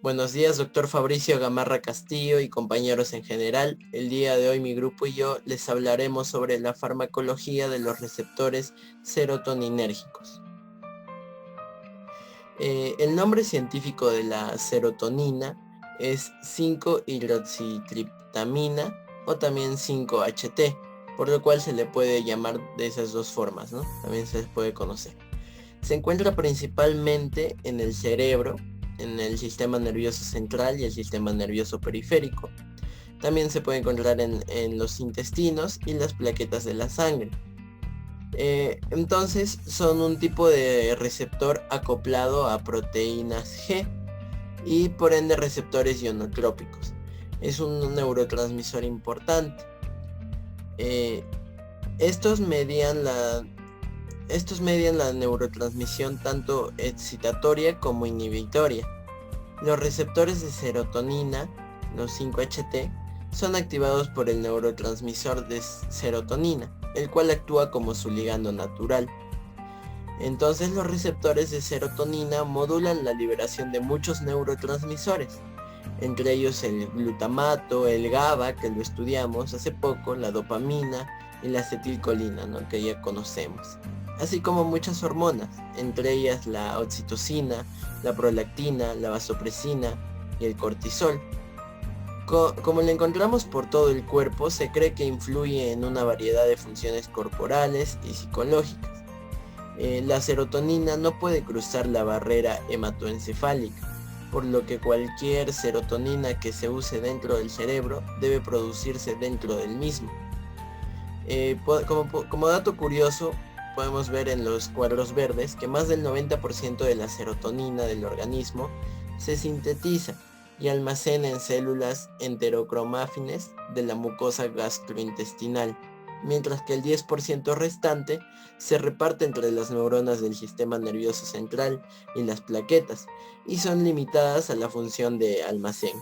Buenos días, doctor Fabricio Gamarra Castillo y compañeros en general. El día de hoy mi grupo y yo les hablaremos sobre la farmacología de los receptores serotoninérgicos. El nombre científico de la serotonina es 5-hidroxitriptamina o también 5-HT, por lo cual se le puede llamar de esas dos formas, ¿no? También se les puede conocer. Se encuentra principalmente en el cerebro, en el sistema nervioso central y el sistema nervioso periférico. También se puede encontrar en los intestinos y las plaquetas de la sangre. Entonces son un tipo de receptor acoplado a proteínas G y por ende receptores ionotrópicos. Es un neurotransmisor importante. Eh, estos median la neurotransmisión tanto excitatoria como inhibitoria. Los receptores de serotonina, los 5-HT, son activados por el neurotransmisor de serotonina, el cual actúa como su ligando natural. Entonces los receptores de serotonina modulan la liberación de muchos neurotransmisores, entre ellos el glutamato, el GABA, que lo estudiamos hace poco, la dopamina y la acetilcolina, ¿no?, que ya conocemos, así como muchas hormonas, entre ellas la oxitocina, la prolactina, la vasopresina y el cortisol. Como la encontramos por todo el cuerpo, se cree que influye en una variedad de funciones corporales y psicológicas. La serotonina no puede cruzar la barrera hematoencefálica, por lo que cualquier serotonina que se use dentro del cerebro debe producirse dentro del mismo. Como dato curioso, podemos ver en los cuadros verdes que más del 90% de la serotonina del organismo se sintetiza y almacena en células enterocromáfines de la mucosa gastrointestinal, mientras que el 10% restante se reparte entre las neuronas del sistema nervioso central y las plaquetas, y son limitadas a la función de almacén.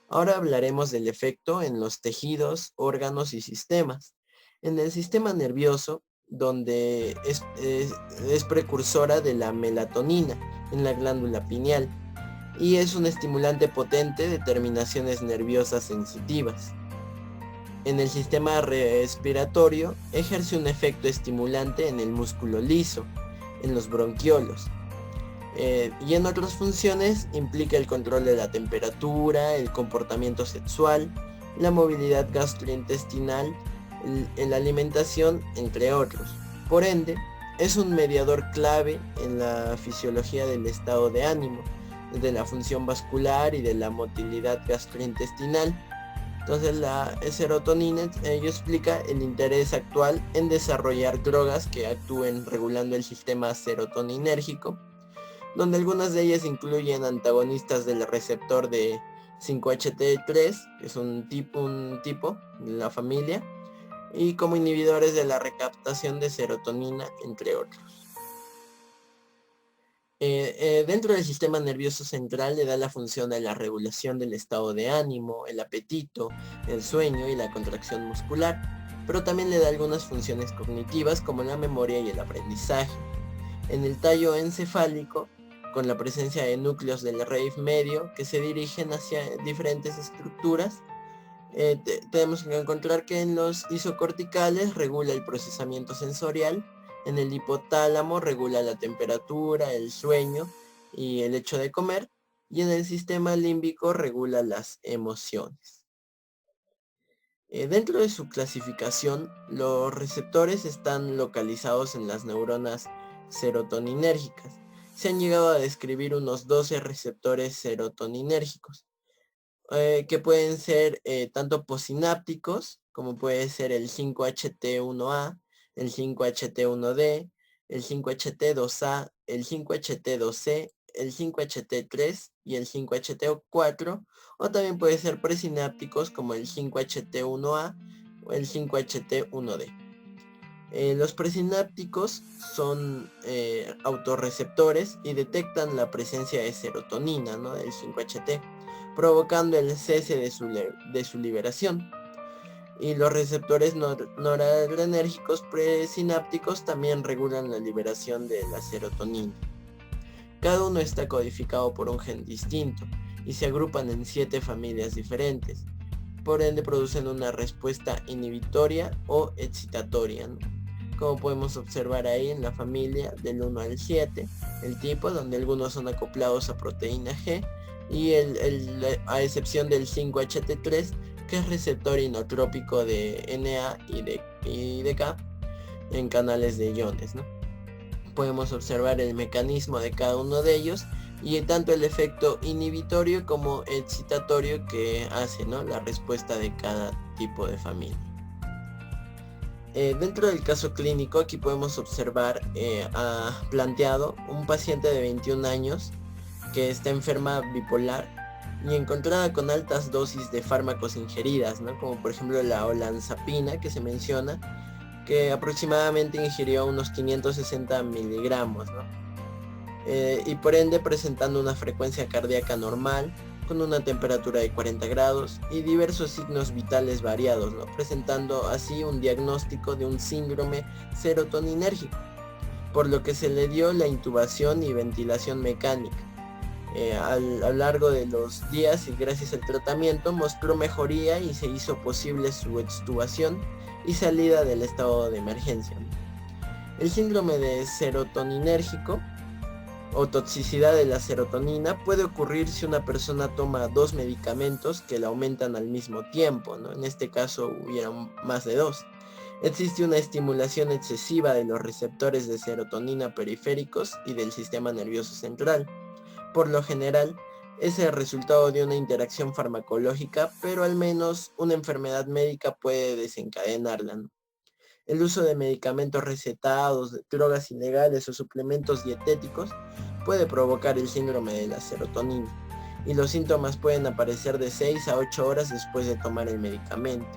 Ahora hablaremos del efecto en los tejidos, órganos y sistemas. En el sistema nervioso, donde es precursora de la melatonina en la glándula pineal y es un estimulante potente de terminaciones nerviosas sensitivas. En el sistema respiratorio ejerce un efecto estimulante en el músculo liso, en los bronquiolos. Y en otras funciones implica el control de la temperatura, el comportamiento sexual, la movilidad gastrointestinal, la alimentación, entre otros. Por ende, es un mediador clave en la fisiología del estado de ánimo, de la función vascular y de la motilidad gastrointestinal. Entonces la serotonina ello explica el interés actual en desarrollar drogas que actúen regulando el sistema serotoninérgico, donde algunas de ellas incluyen antagonistas del receptor de 5-HT3, que es un tipo de la familia, y como inhibidores de la recaptación de serotonina, entre otros. Dentro del sistema nervioso central le da la función de la regulación del estado de ánimo, el apetito, el sueño y la contracción muscular, pero también le da algunas funciones cognitivas como la memoria y el aprendizaje. En el tallo encefálico, con la presencia de núcleos del raíz medio que se dirigen hacia diferentes estructuras, tenemos que encontrar que en los isocorticales regula el procesamiento sensorial, en el hipotálamo regula la temperatura, el sueño y el hecho de comer, y en el sistema límbico regula las emociones. Dentro de su clasificación, los receptores están localizados en las neuronas serotoninérgicas. Se han llegado a describir unos 12 receptores serotoninérgicos, que pueden ser tanto posinápticos, como puede ser el 5-HT1A, el 5-HT1D, el 5-HT2A, el 5-HT2C, el 5-HT3 y el 5-HT4, o también puede ser presinápticos como el 5-HT1A o el 5-HT1D. Los presinápticos son autorreceptores y detectan la presencia de serotonina, ¿no?, del 5-HT, provocando el cese de su liberación. Y los receptores noradrenérgicos presinápticos también regulan la liberación de la serotonina. Cada uno está codificado por un gen distinto y se agrupan en 7 familias diferentes. Por ende producen una respuesta inhibitoria o excitatoria, ¿no? Como podemos observar ahí en la familia del 1 al 7, el tipo donde algunos son acoplados a proteína G y a excepción del 5-HT3 que es receptor inotrópico de Na y de K en canales de iones, ¿no? Podemos observar el mecanismo de cada uno de ellos y tanto el efecto inhibitorio como excitatorio que hace, ¿no?, la respuesta de cada tipo de familia. Dentro del caso clínico aquí podemos observar planteado un paciente de 21 años que está enferma bipolar y encontrada con altas dosis de fármacos ingeridas, ¿no?, como por ejemplo la olanzapina que se menciona, que aproximadamente ingirió unos 560 miligramos, ¿no? Y por ende presentando una frecuencia cardíaca normal, con una temperatura de 40 grados y diversos signos vitales variados, ¿no?, presentando así un diagnóstico de un síndrome serotoninérgico, por lo que se le dio la intubación y ventilación mecánica. A lo largo de los días y gracias al tratamiento mostró mejoría y se hizo posible su extubación y salida del estado de emergencia. El síndrome de serotoninérgico o toxicidad de la serotonina puede ocurrir si una persona toma 2 medicamentos que la aumentan al mismo tiempo, ¿no? En este caso hubieron más de 2. Existe una estimulación excesiva de los receptores de serotonina periféricos y del sistema nervioso central. Por lo general, es el resultado de una interacción farmacológica, pero al menos una enfermedad médica puede desencadenarla, ¿no? El uso de medicamentos recetados, drogas ilegales o suplementos dietéticos puede provocar el síndrome de la serotonina, y los síntomas pueden aparecer de 6 a 8 horas después de tomar el medicamento.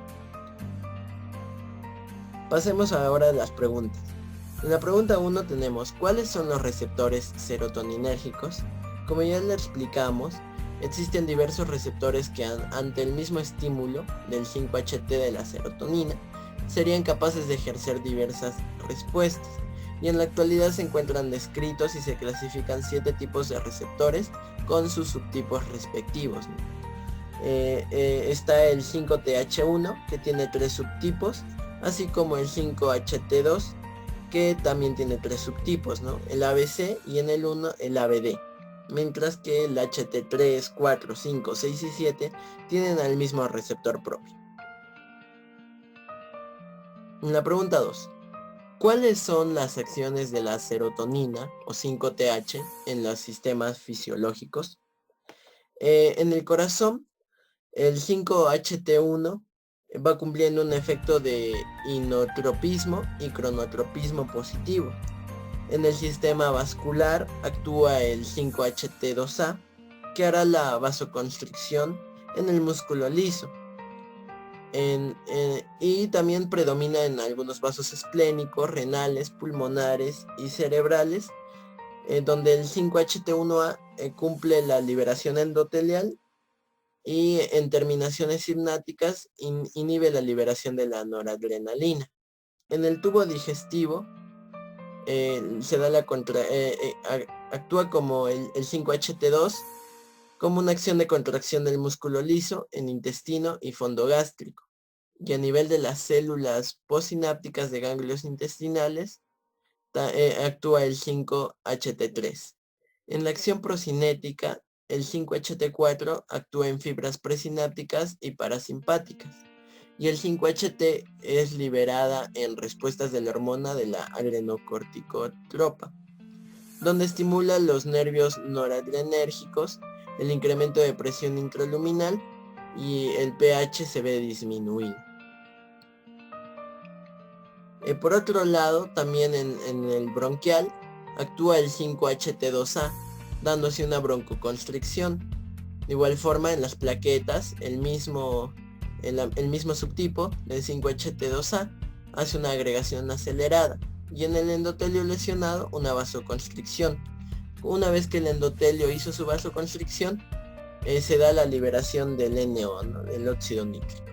Pasemos ahora a las preguntas. En la pregunta 1 tenemos ¿cuáles son los receptores serotoninérgicos? Como ya le explicamos, existen diversos receptores que ante el mismo estímulo del 5-HT de la serotonina serían capaces de ejercer diversas respuestas, y en la actualidad se encuentran descritos y se clasifican 7 tipos de receptores con sus subtipos respectivos, ¿no? Está el 5-TH1 que tiene 3 subtipos, así como el 5-HT2 que también tiene 3 subtipos, ¿no?, el ABC y en el 1 el ABD, mientras que el HT3, 4, 5, 6 y 7 tienen el mismo receptor propio. En la pregunta 2, ¿cuáles son las acciones de la serotonina o 5-TH en los sistemas fisiológicos? En el corazón, el 5-HT1 va cumpliendo un efecto de inotropismo y cronotropismo positivo. En el sistema vascular actúa el 5-HT2A, que hará la vasoconstricción en el músculo liso. Y también predomina en algunos vasos esplénicos, renales, pulmonares y cerebrales, donde el 5-HT1A cumple la liberación endotelial y en terminaciones sinápticas inhibe la liberación de la noradrenalina. En el tubo digestivo se da actúa como el 5-HT2 como una acción de contracción del músculo liso en intestino y fondo gástrico, y a nivel de las células postsinápticas de ganglios intestinales actúa el 5-HT3. En la acción procinética, el 5-HT4 actúa en fibras presinápticas y parasimpáticas, y el 5-HT es liberada en respuestas de la hormona de la adrenocorticotropa, donde estimula los nervios noradrenérgicos, el incremento de presión intraluminal y el pH se ve disminuido. Por otro lado, también en el bronquial actúa el 5-HT2A, dándose una broncoconstricción. De igual forma, en las plaquetas, el mismo subtipo del 5-HT2A hace una agregación acelerada, y en el endotelio lesionado una vasoconstricción. Una vez que el endotelio hizo su vasoconstricción, se da la liberación del NO, ¿no?, del óxido nítrico.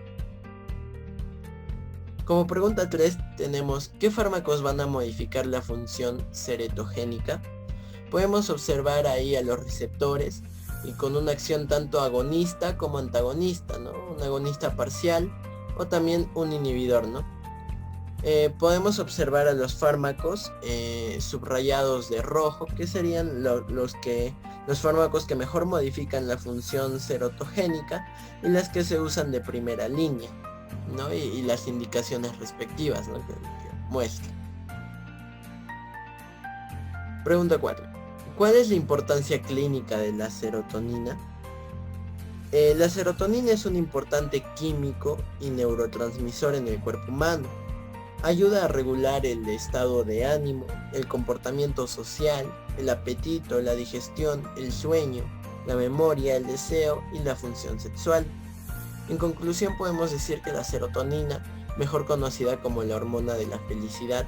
Como pregunta 3 tenemos ¿qué fármacos van a modificar la función seretogénica? Podemos observar ahí a los receptores y con una acción tanto agonista como antagonista, ¿no? Un agonista parcial o también un inhibidor, ¿no? Podemos observar a los fármacos subrayados de rojo, que serían los fármacos que mejor modifican la función serotogénica y las que se usan de primera línea, ¿no? Y las indicaciones respectivas, ¿no? que muestran. Pregunta 4. ¿Cuál es la importancia clínica de la serotonina? La serotonina es un importante químico y neurotransmisor en el cuerpo humano. Ayuda a regular el estado de ánimo, el comportamiento social, el apetito, la digestión, el sueño, la memoria, el deseo y la función sexual. En conclusión, podemos decir que la serotonina, mejor conocida como la hormona de la felicidad,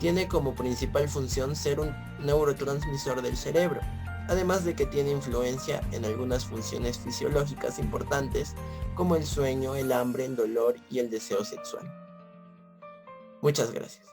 tiene como principal función ser un neurotransmisor del cerebro, además de que tiene influencia en algunas funciones fisiológicas importantes como el sueño, el hambre, el dolor y el deseo sexual. Muchas gracias.